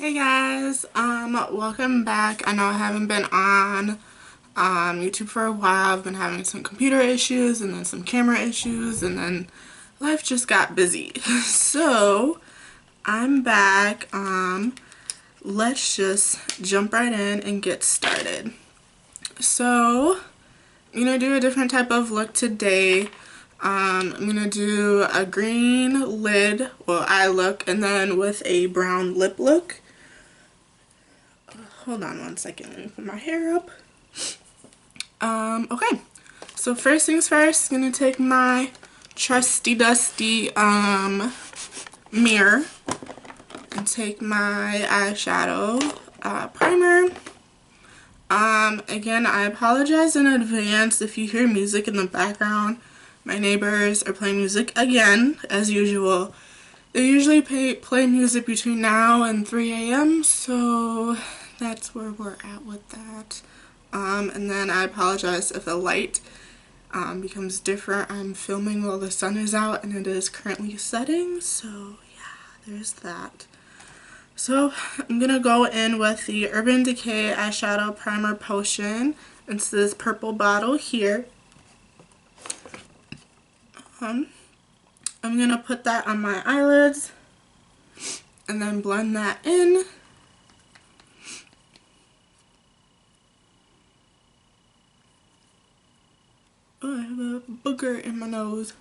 Hey guys, welcome back. I know I haven't been on YouTube for a while. I've been having some computer issues and then some camera issues and then life just got busy. So I'm back. Let's just jump right in and get started. So I'm gonna do a different type of look today. I'm gonna do a green lid, well, eye look, and then with a brown lip look. Hold on one second, let me put my hair up. Okay, so first things first, I'm gonna take my trusty dusty mirror and take my eyeshadow primer. Again, I apologize in advance if you hear music in the background. My neighbors are playing music again, as usual. They usually play music between now and 3 a.m., so that's where we're at with that. And then I apologize if the light becomes different. I'm filming while the sun is out and it is currently setting, so yeah, there's that. So I'm gonna go in with the Urban Decay eyeshadow primer potion. It's this purple bottle here. I'm gonna put that on my eyelids and then blend that in. Oh, I have a booger in my nose.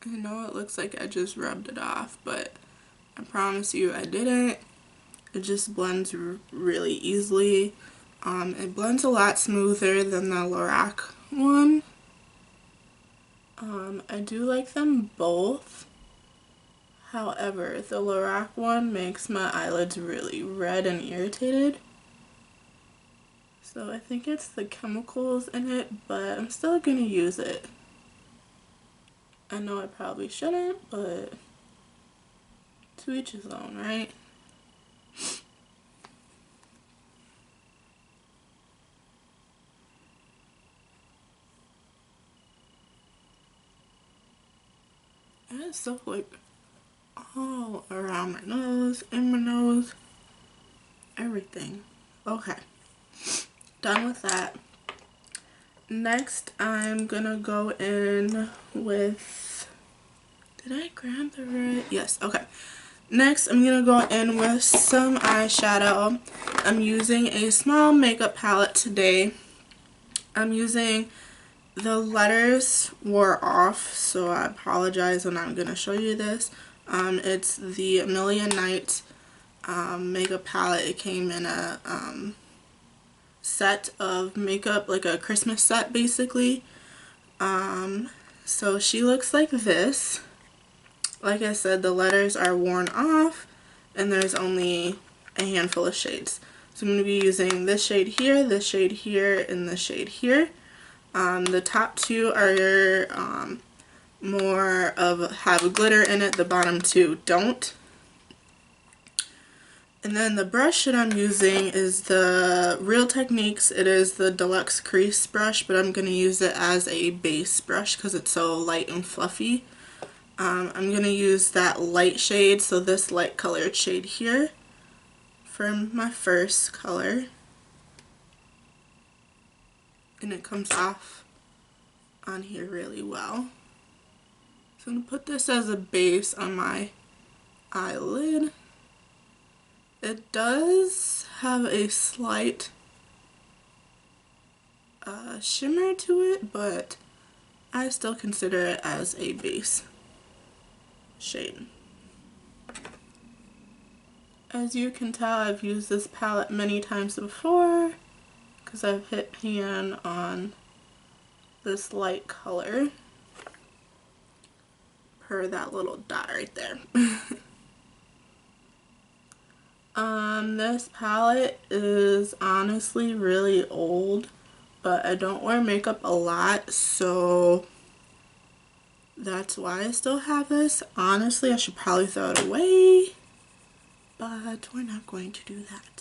I know it looks like I just rubbed it off, but I promise you I didn't. It just blends really easily. It blends a lot smoother than the Lorac one. I do like them both. However, the Lorac one makes my eyelids really red and irritated. So I think it's the chemicals in it, but I'm still gonna use it. I know I probably shouldn't, but to each his own, right? And it's stuff like all around my nose, in my nose, everything. Okay, done with that. Next, I'm gonna go in with, did I grab the right? Yes, okay. Next, I'm gonna go in with some eyeshadow. I'm using a small makeup palette today. I'm using, the letters wore off, so I apologize when I'm gonna show you this. It's the Amelia Knight makeup palette. It came in a set of makeup, like a Christmas set basically. So she looks like this. Like I said, the letters are worn off and there's only a handful of shades. So I'm going to be using this shade here, and this shade here. The top two are more of have glitter in it, the bottom two don't. And then the brush that I'm using is the Real Techniques. It is the Deluxe Crease brush, but I'm going to use it as a base brush because it's so light and fluffy. I'm going to use that light shade, so this light colored shade here, for my first color. And it comes off on here really well. So I'm going to put this as a base on my eyelid. It does have a slight shimmer to it, but I still consider it as a base shade. As you can tell, I've used this palette many times before because I've hit pan on this light color per that little dot right there. This palette is honestly really old, but I don't wear makeup a lot, so that's why I still have this. Honestly, I should probably throw it away, but we're not going to do that.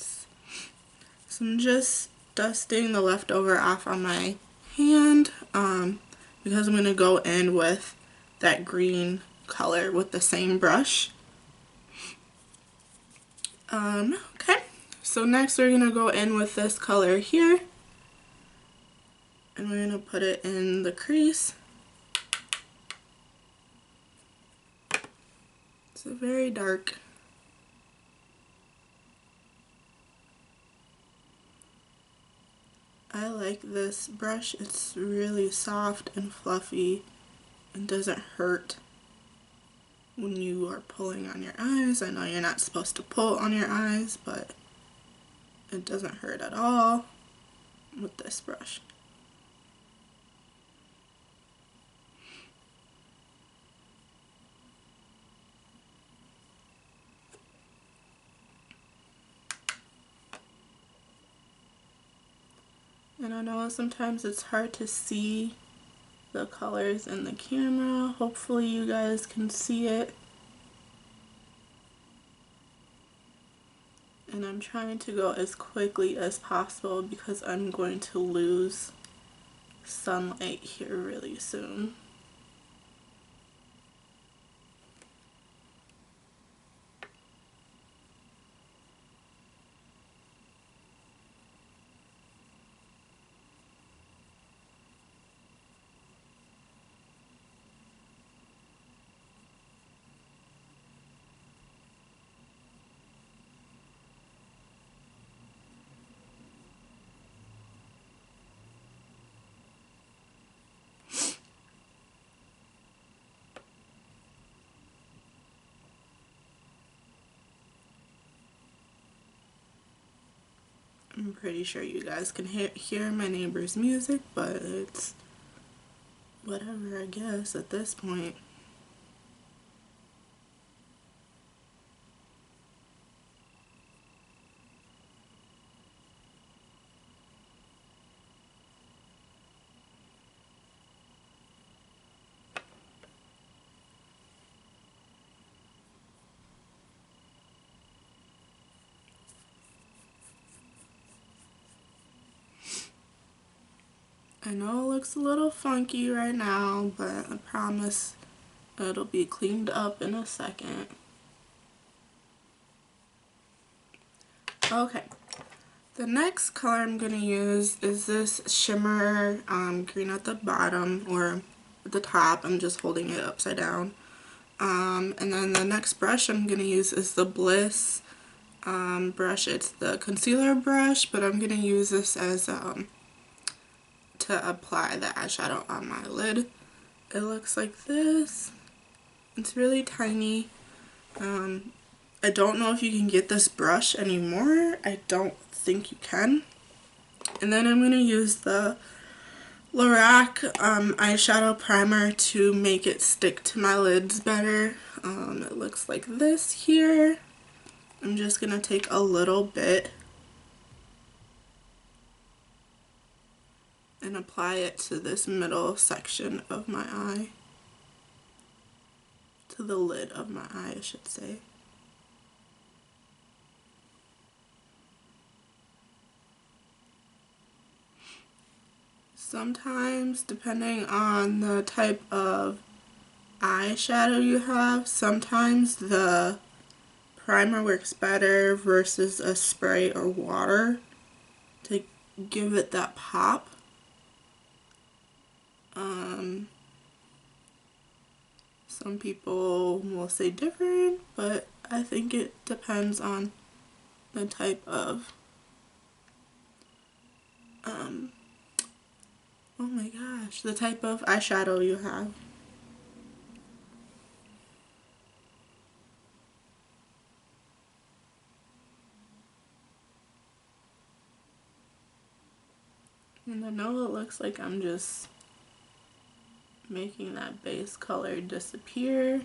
So I'm just dusting the leftover off on my hand because I'm going to go in with that green color with the same brush. Okay, so next we're going to go in with this color here, and we're going to put it in the crease. It's a very dark. I like this brush. It's really soft and fluffy and doesn't hurt when you are pulling on your eyes. I know you're not supposed to pull on your eyes, but it doesn't hurt at all with this brush. And I know sometimes it's hard to see the colors in the camera. Hopefully you guys can see it. And I'm trying to go as quickly as possible because I'm going to lose sunlight here really soon. I'm pretty sure you guys can hear my neighbor's music, but it's whatever, I guess, at this point. I know it looks a little funky right now, but I promise it'll be cleaned up in a second. Okay, the next color I'm going to use is this shimmer green at the bottom, or at the top. I'm just holding it upside down. And then the next brush I'm going to use is the Bliss brush. It's the concealer brush, but I'm going to use this as to apply the eyeshadow on my lid. It looks like this. It's really tiny. I don't know if you can get this brush anymore. I don't think you can. And then I'm going to use the Lorac eyeshadow primer to make it stick to my lids better. It looks like this here. I'm just going to take a little bit and apply it to this middle section of my eye. To the lid of my eye, I should say. Sometimes, depending on the type of eyeshadow you have, sometimes the primer works better versus a spray or water to give it that pop. Some people will say different, but I think it depends on the type of oh my gosh, the type of eyeshadow you have. And I know it looks like I'm just making that base color disappear.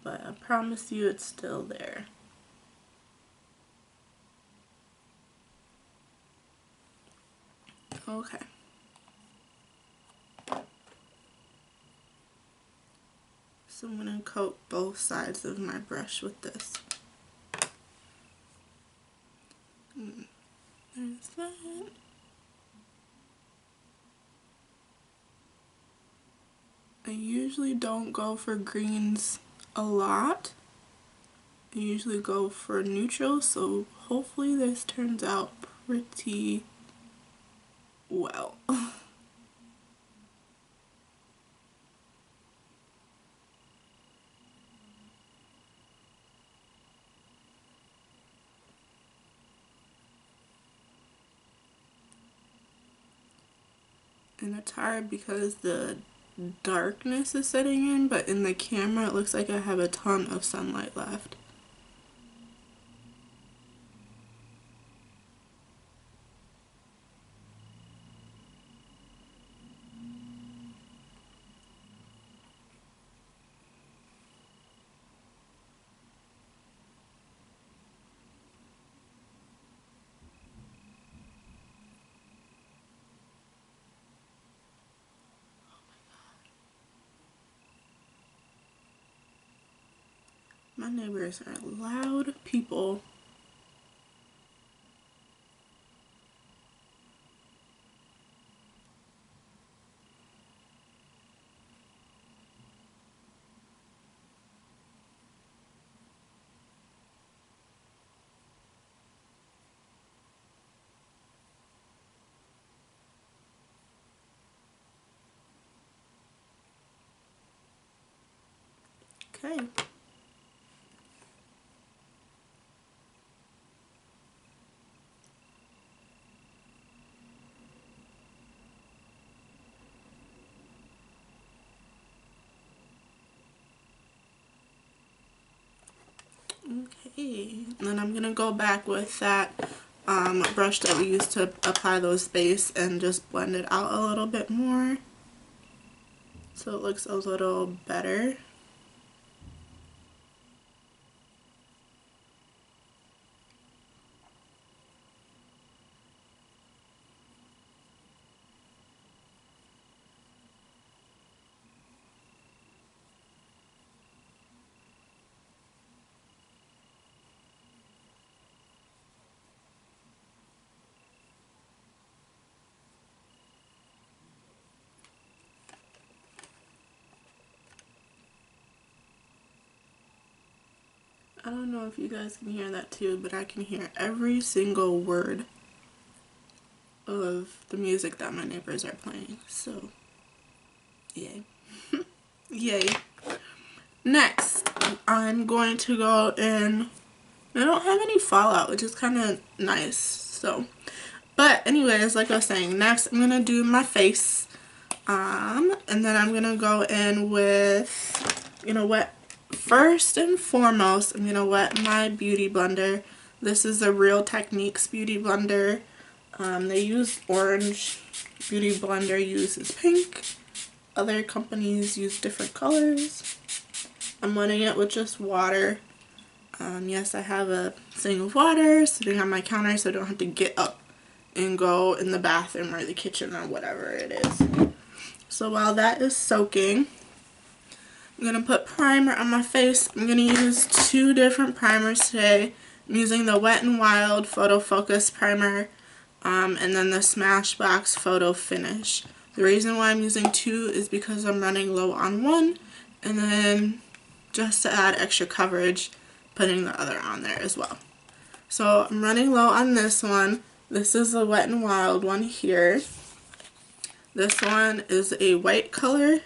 But I promise you it's still there. Okay. So I'm going to coat both sides of my brush with this. There's that. I usually don't go for greens a lot. I usually go for neutral, so hopefully this turns out pretty well. And it's hard because the darkness is setting in, but in the camera it looks like I have a ton of sunlight left. My neighbors are loud people. Okay. Okay, and then I'm gonna go back with that brush that we used to apply those base and just blend it out a little bit more so it looks a little better. I don't know if you guys can hear that too, but I can hear every single word of the music that my neighbors are playing, so yay. Yay. Next, I'm going to go in, I don't have any fallout, which is kind of nice, so, but anyways, like I was saying, next I'm going to do my face, and then I'm going to go in with, you know what, first and foremost, I'm going to wet my beauty blender. This is a Real Techniques beauty blender. They use orange. Beauty blender uses pink. Other companies use different colors. I'm wetting it with just water. Yes, I have a thing of water sitting on my counter so I don't have to get up and go in the bathroom or the kitchen or whatever it is. So while that is soaking, I'm going to put primer on my face. I'm going to use two different primers today. I'm using the Wet n Wild Photo Focus Primer and then the Smashbox Photo Finish. The reason why I'm using two is because I'm running low on one, and then just to add extra coverage, putting the other on there as well. So I'm running low on this one. This is the Wet n Wild one here. This one is a white color,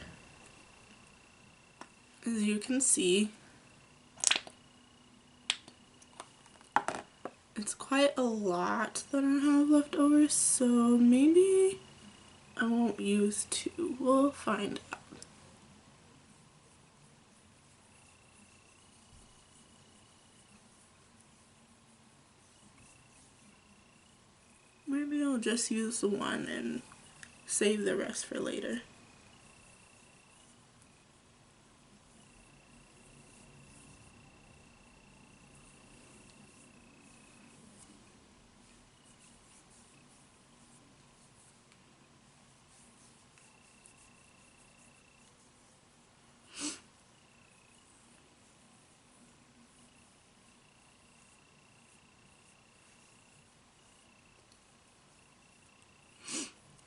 as you can see. It's quite a lot that I have left over, so maybe I won't use two. We'll find out. Maybe I'll just use the one and save the rest for later.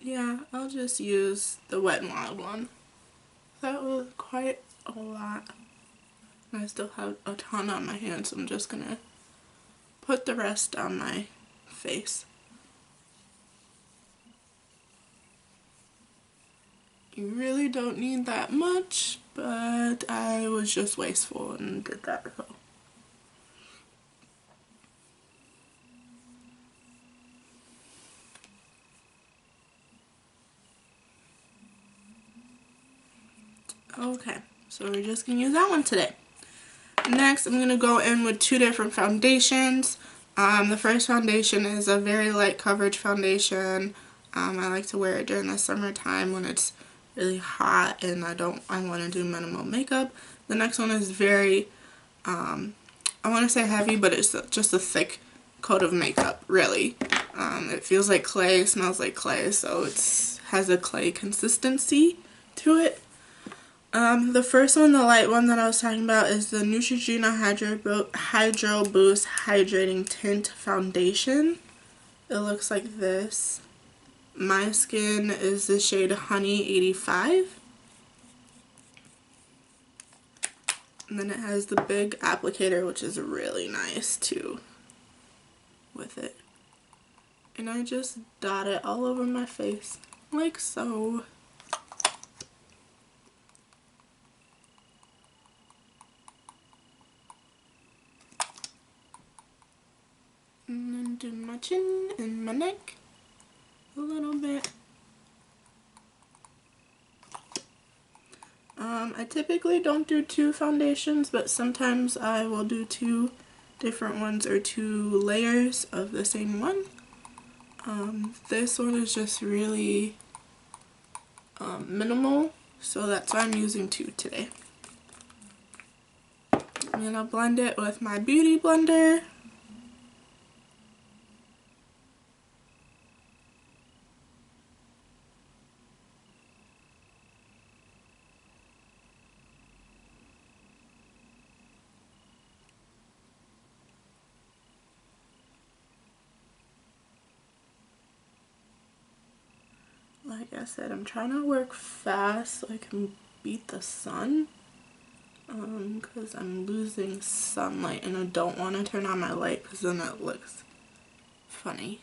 yeah, I'll just use the Wet n Wild one. That was quite a lot. And I still have a ton on my hands, so I'm just gonna put the rest on my face. You really don't need that much, but I was just wasteful and did that. So. Okay, so we're just gonna use that one today. Next, I'm gonna go in with two different foundations. The first foundation is a very light coverage foundation. I like to wear it during the summertime when it's really hot and I want to do minimal makeup. The next one is very, I want to say heavy, but it's just a thick coat of makeup, really. It feels like clay, smells like clay, so it has a clay consistency to it. The first one, the light one that I was talking about, is the Neutrogena Hydro Boost Hydrating Tint Foundation. It looks like this. My skin is the shade Honey 85. And then it has the big applicator, which is really nice too with it. And I just dot it all over my face, like so. And then do my chin and my neck a little bit. I typically don't do two foundations, but sometimes I will do two different ones or two layers of the same one. This one is just really minimal, so that's why I'm using two today. I'm gonna blend it with my beauty blender. Like I said, I'm trying to work fast so I can beat the sun, because I'm losing sunlight and I don't want to turn on my light because then it looks funny.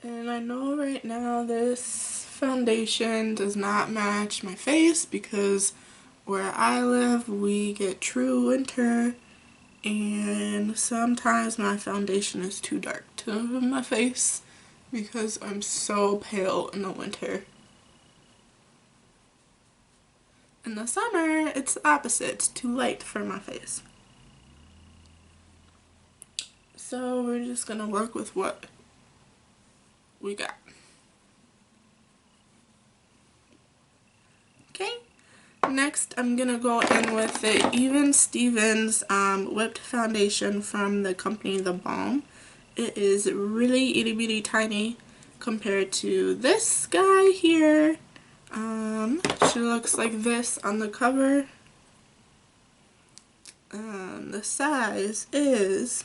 And I know right now this foundation does not match my face because where I live we get true winter and sometimes my foundation is too dark to my face because I'm so pale in the winter. In the summer, it's the opposite. It's too light for my face. So we're just gonna work with what we got. Okay. Next, I'm gonna go in with the Even Stevens whipped foundation from the company The Balm. It is really itty bitty tiny compared to this guy here. She looks like this on the cover. The size is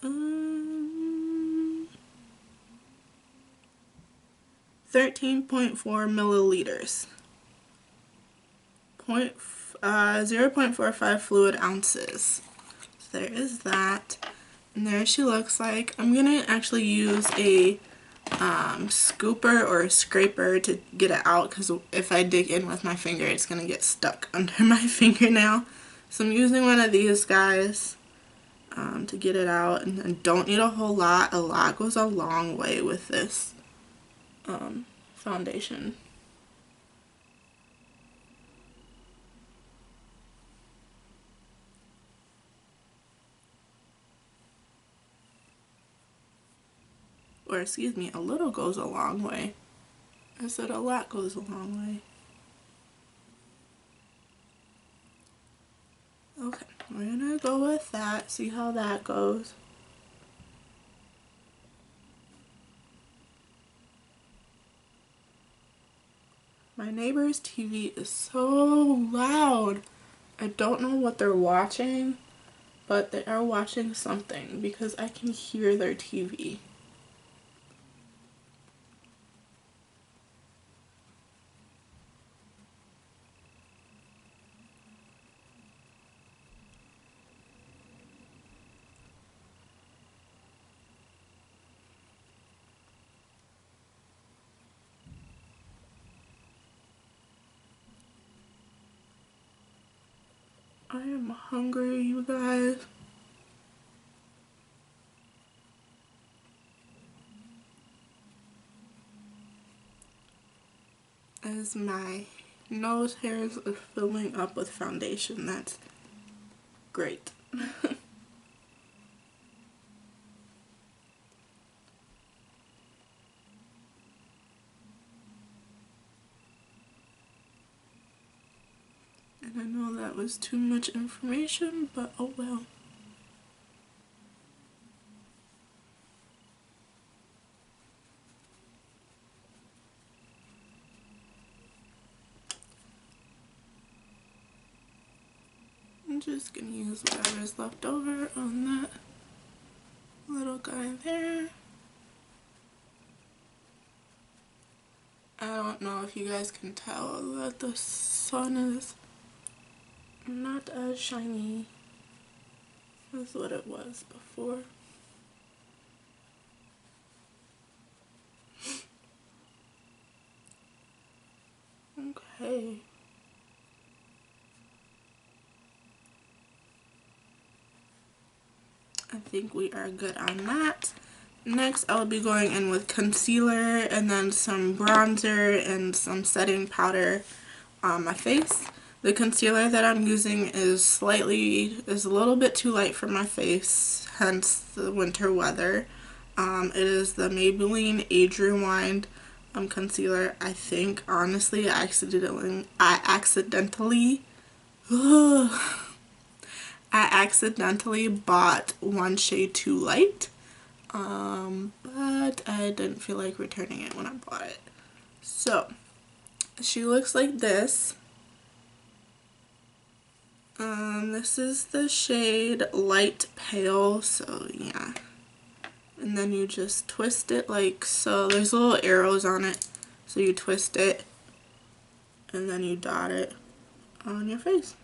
13.4 milliliters. 0.45 fluid ounces. So there is that. And there she looks like. I'm gonna actually use a scooper or a scraper to get it out because if I dig in with my finger it's gonna get stuck under my fingernail. So I'm using one of these guys to get it out, and I don't need a whole lot. A lot goes a long way with this foundation. Or excuse me, a little goes a long way. I said a lot goes a long way. Okay, we're gonna go with that, see how that goes. My neighbor's TV is so loud. I don't know what they're watching, but they are watching something because I can hear their TV. I am hungry, you guys. As my nose hairs are filling up with foundation, that's great. And I know that was too much information, but oh well. I'm just gonna use whatever's left over on that little guy there. I don't know if you guys can tell that the sun is not as shiny as what it was before. Okay. I think we are good on that. Next, I'll be going in with concealer and then some bronzer and some setting powder on my face. The concealer that I'm using is a little bit too light for my face, hence the winter weather. It is the Maybelline Age Rewind concealer. I think, honestly, I accidentally bought one shade too light, but I didn't feel like returning it when I bought it. So, she looks like this. This is the shade Light Pale, so yeah. And then you just twist it like so. There's little arrows on it, so you twist it, and then you dot it on your face.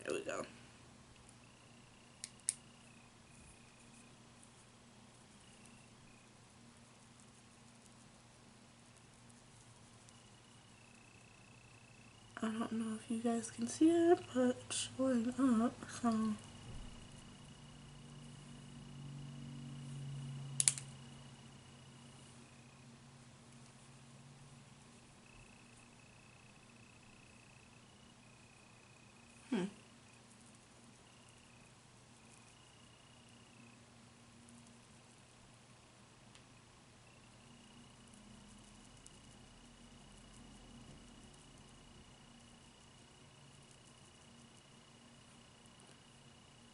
There we go. I don't know if you guys can see it, but it's showing up, so.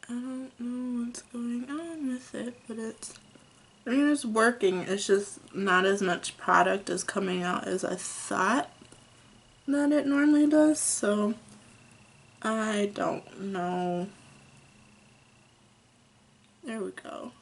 I don't know what's going on with it, but it's working. It's just not as much product is coming out as I thought that it normally does, so I don't know. There we go.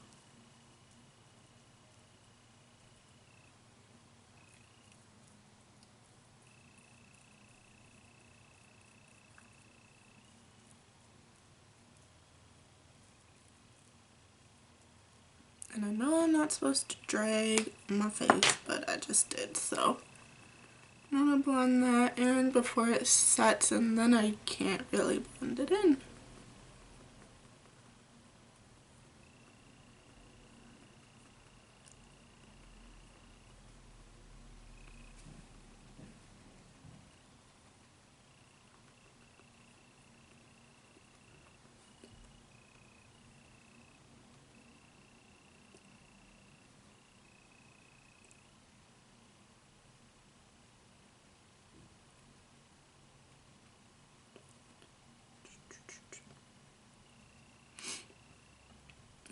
And I know I'm not supposed to drag my face, but I just did, so I'm gonna blend that in before it sets, and then I can't really blend it in.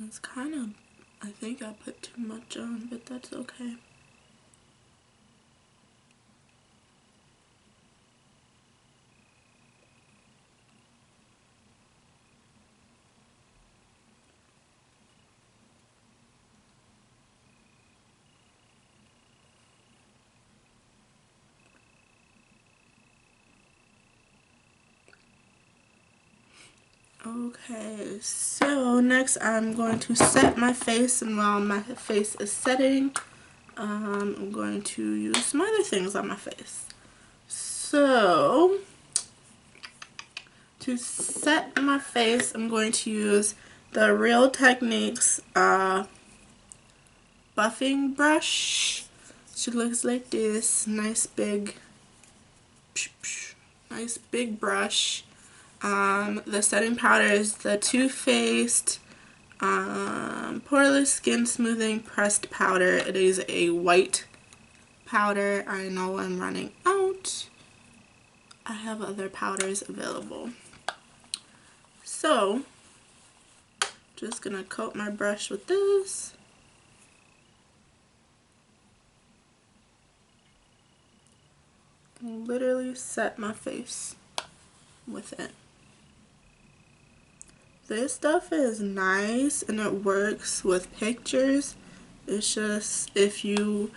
It's kind of, I think I put too much on, but that's okay. Okay, so next I'm going to set my face, and while my face is setting, I'm going to use some other things on my face. So, to set my face, I'm going to use the Real Techniques buffing brush. She looks like this, nice big brush. The setting powder is the Too Faced Poreless Skin Smoothing Pressed Powder. It is a white powder. I know I'm running out. I have other powders available. So, just gonna coat my brush with this. And literally set my face with it. This stuff is nice and it works with pictures. It's just if you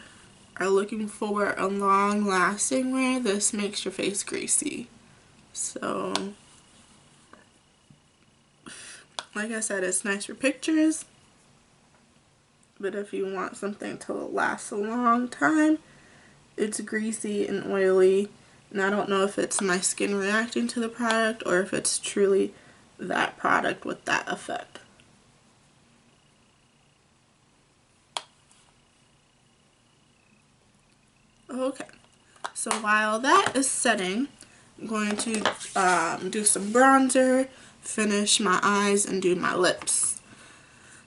are looking for a long lasting wear, this makes your face greasy. So, like I said, it's nice for pictures, but if you want something to last a long time, it's greasy and oily, and I don't know if it's my skin reacting to the product or if it's truly that product with that effect. Okay, so while that is setting, I'm going to do some bronzer, finish my eyes, and do my lips.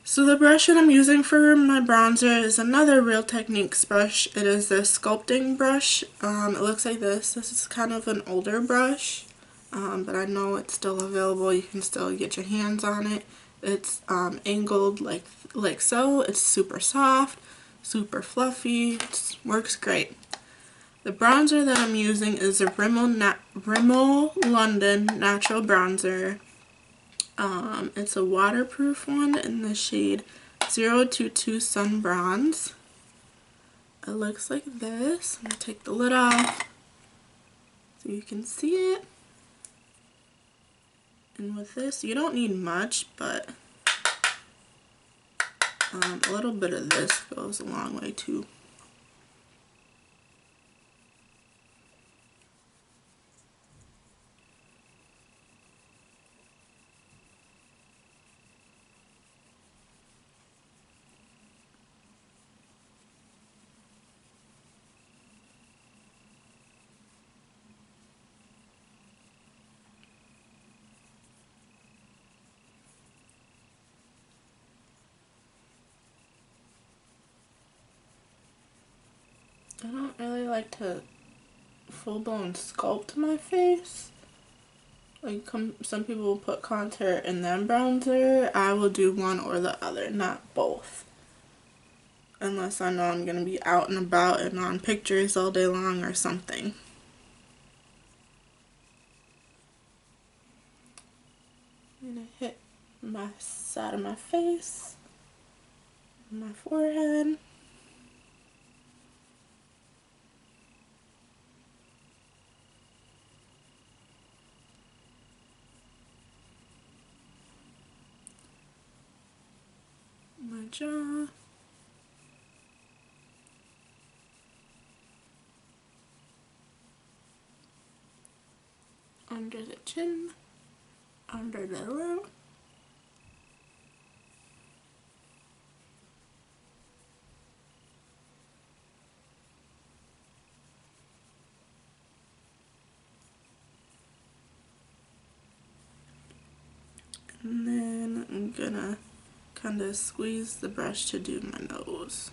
So the brush that I'm using for my bronzer is another Real Techniques brush. It is a sculpting brush. It looks like this. This is kind of an older brush, but I know it's still available. You can still get your hands on it. It's angled like so. It's super soft, super fluffy. It works great. The bronzer that I'm using is a Rimmel London Natural Bronzer. It's a waterproof one in the shade 022 Sun Bronze. It looks like this. I'm going to take the lid off so you can see it. And with this, you don't need much, but a little bit of this goes a long way too. I don't really like to full-blown sculpt my face. Like some people will put contour and then bronzer. I will do one or the other, not both. Unless I know I'm going to be out and about and on pictures all day long or something. I'm going to hit my side of my face, my forehead. My jaw. Under the chin, under the lip. And then I'm gonna kind of squeeze the brush to do my nose.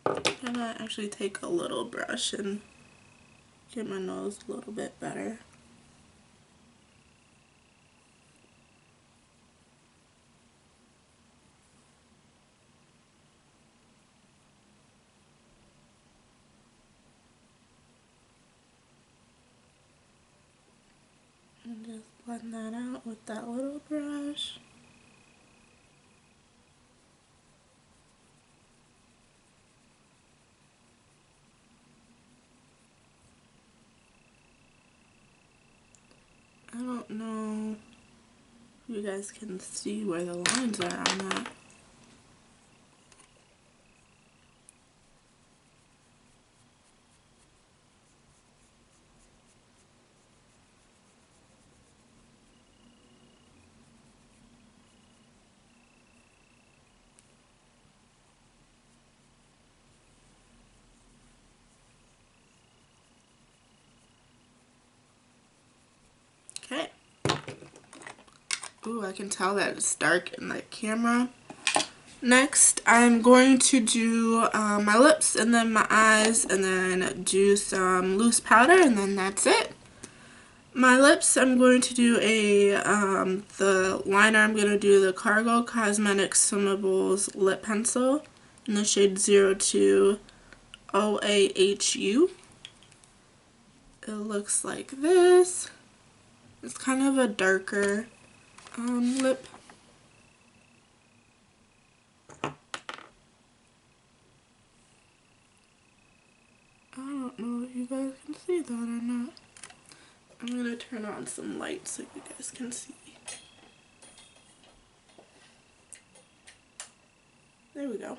I'm gonna actually take a little brush and get my nose a little bit better. And just blend that out with that little brush. I don't know if you guys can see where the lines are on that. Okay. Ooh, I can tell that it's dark in the camera. Next, I'm going to do my lips and then my eyes and then do some loose powder and then that's it. My lips, I'm going to do the liner, I'm going to do the Cargo Cosmetics Swimables Lip Pencil in the shade 02 OAHU. It looks like this. It's kind of a darker lip. I don't know if you guys can see that or not. I'm going to turn on some light so you guys can see. There we go.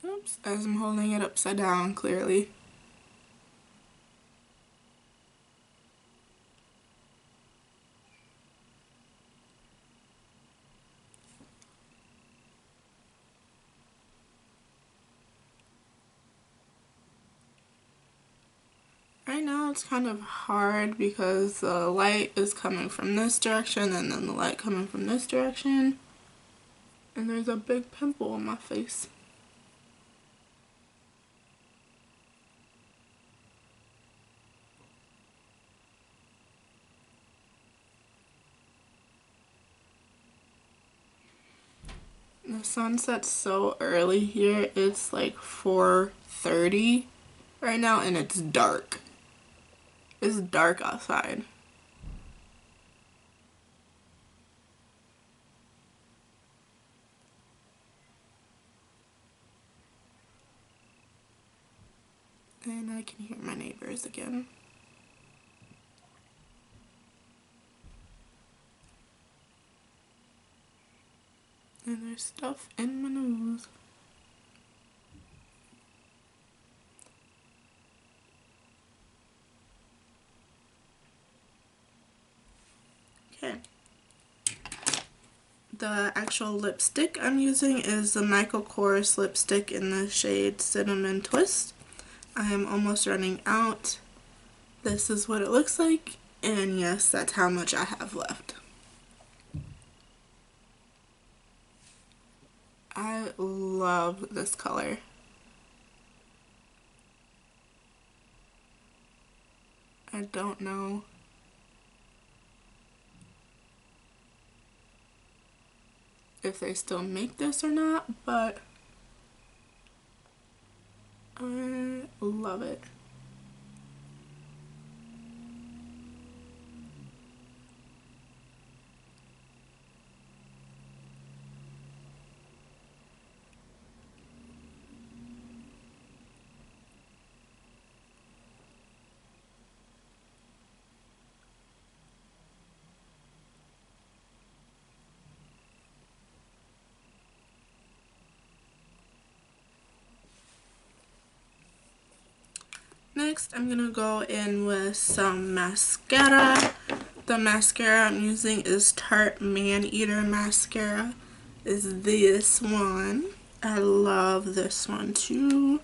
Oops, as I'm holding it upside down, clearly. Right now it's kind of hard because the light is coming from this direction and then the light coming from this direction. And there's a big pimple on my face. The sun sets so early here. It's like 4:30 right now and it's dark. It's dark outside. And I can hear my neighbors again. And there's stuff in my nose. Okay. The actual lipstick I'm using is the Michael Kors lipstick in the shade Cinnamon Twist. I am almost running out. This is what it looks like, and yes, that's how much I have left. I love this color. I don't know if they still make this or not, but I love it. Next, I'm gonna go in with some mascara. The mascara I'm using is Tarte Man Eater mascara. Is this one. I love this one too.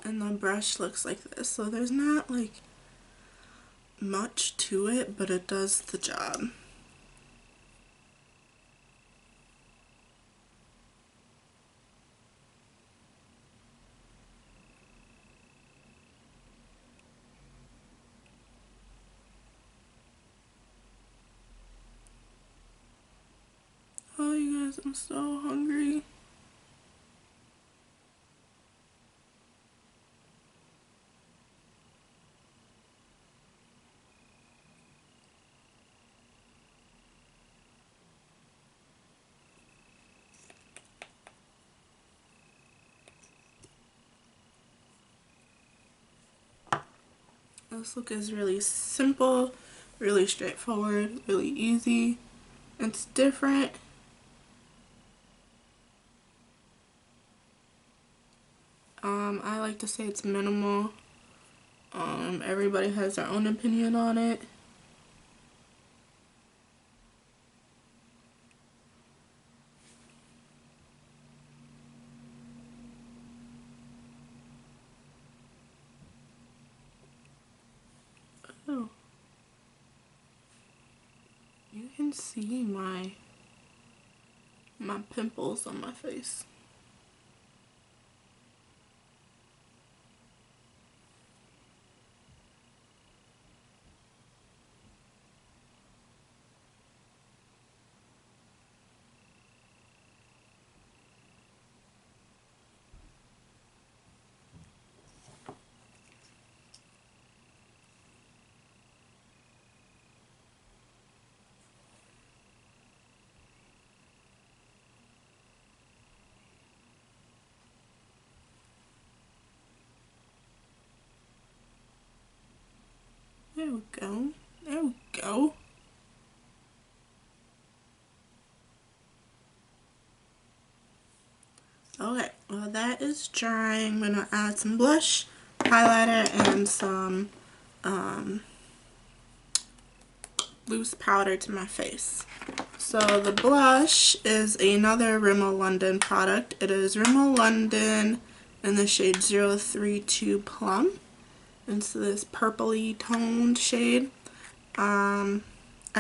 And the brush looks like this. So there's not like much to it, but it does the job. Oh, you guys, I'm so hungry. This look is really simple, really straightforward, really easy. It's different. I like to say it's minimal. Everybody has their own opinion on it. Oh, you can see my pimples on my face. There we go. There we go. Okay, well that is drying. I'm gonna add some blush, highlighter, and some loose powder to my face. So the blush is another Rimmel London product. It is Rimmel London in the shade 032 Plum. It's this purpley toned shade. I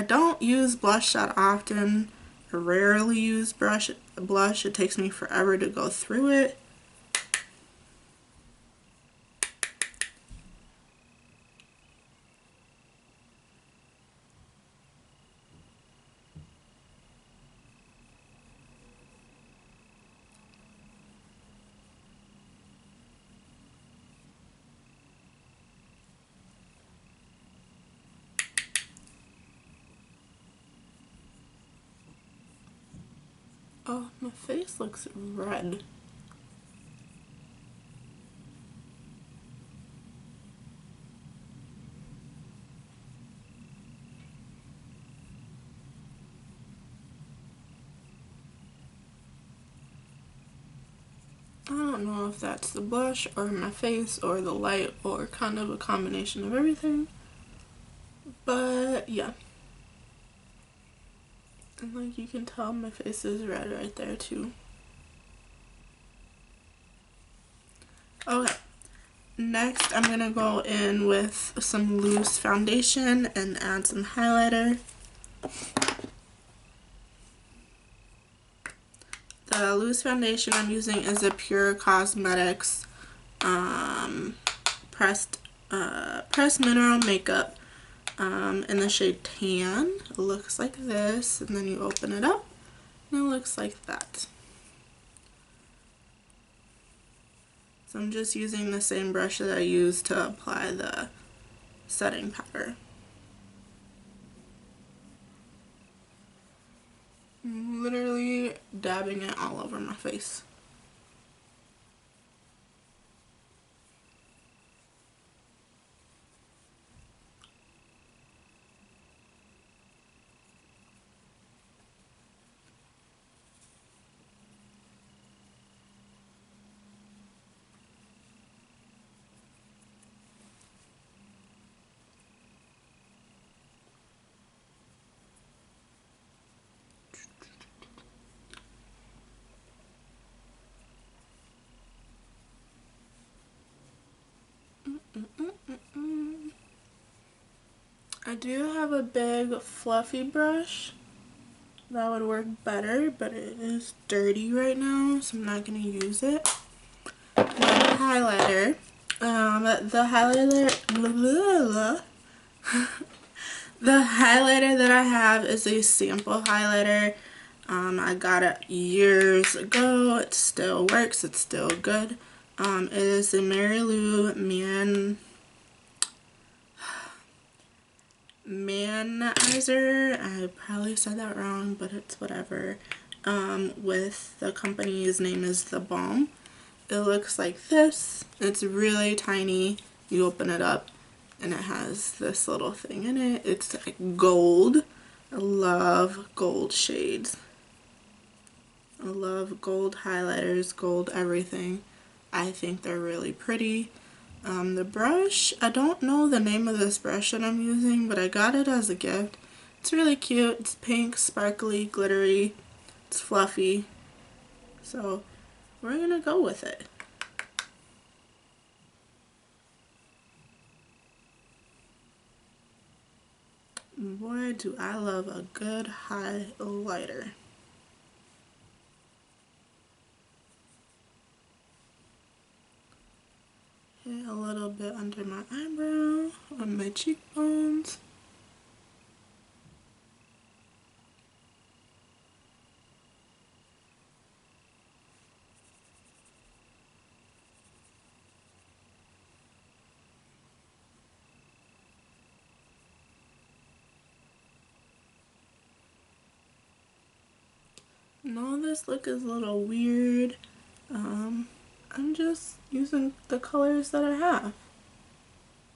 don't use blush that often. I rarely use blush. It takes me forever to go through it. Oh, my face looks red. I don't know if that's the blush or my face or the light or kind of a combination of everything. But yeah. And like you can tell, my face is red right there too. Okay. Next, I'm gonna go in with some loose foundation and add some highlighter. The loose foundation I'm using is a Pure Cosmetics pressed mineral makeup in the shade Tan. It looks like this, and then you open it up, and it looks like that. So I'm just using the same brush that I used to apply the setting powder. I'm literally dabbing it all over my face. do have a big fluffy brush that would work better, but it is dirty right now, so I'm not going to use it. My highlighter. The highlighter the highlighter that I have is a sample highlighter. I got it years ago. It still works. It's still good. It is the Mary Lou Manizer. I probably said that wrong, but it's whatever. With the company's name is the Balm. It looks like this. It's really tiny. You open it up and it has this little thing in it. It's like gold. I love gold shades. I love gold highlighters, gold everything. I think they're really pretty. The brush, I don't know the name of this brush that I'm using, but I got it as a gift. It's really cute. It's pink, sparkly, glittery. It's fluffy. So we're gonna go with it. Boy, do I love a good highlighter. Hit a little bit under my eyebrow, on my cheekbones. No, this look is a little weird. I'm just using the colors that I have.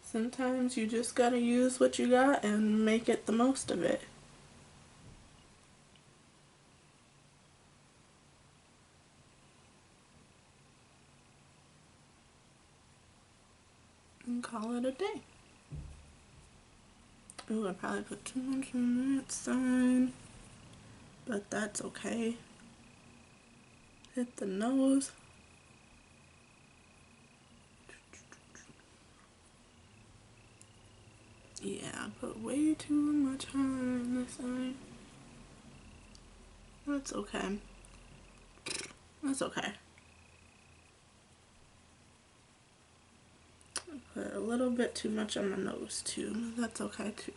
Sometimes you just gotta use what you got and make it the most of it. And call it a day. Ooh, I probably put too much on that side, but that's okay. Hit the nose. Yeah, I put way too much highlight on this side. That's okay. That's okay. I put a little bit too much on my nose too. That's okay too.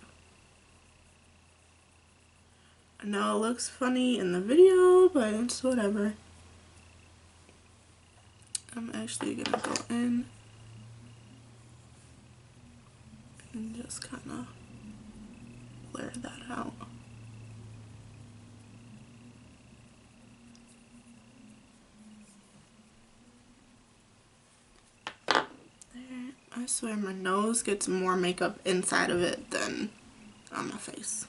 I know it looks funny in the video, but it's whatever. I'm actually gonna go in and just kind of blur that out. There. I swear my nose gets more makeup inside of it than on my face.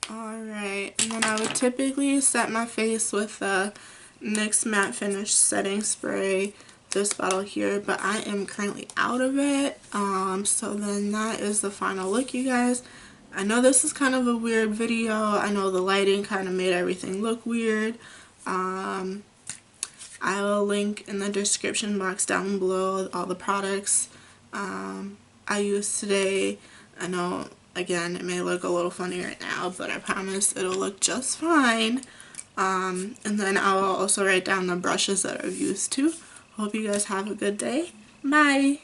Alright, and then I would typically set my face with the NYX Matte Finish Setting Spray, this bottle here, but I am currently out of it. So then that is the final look, you guys. I know this is kind of a weird video. I know the lighting kind of made everything look weird. I will link in the description box down below all the products I used today. I know, again, it may look a little funny right now, but I promise it'll look just fine. And then I will also write down the brushes that I've used too. Hope you guys have a good day. Bye!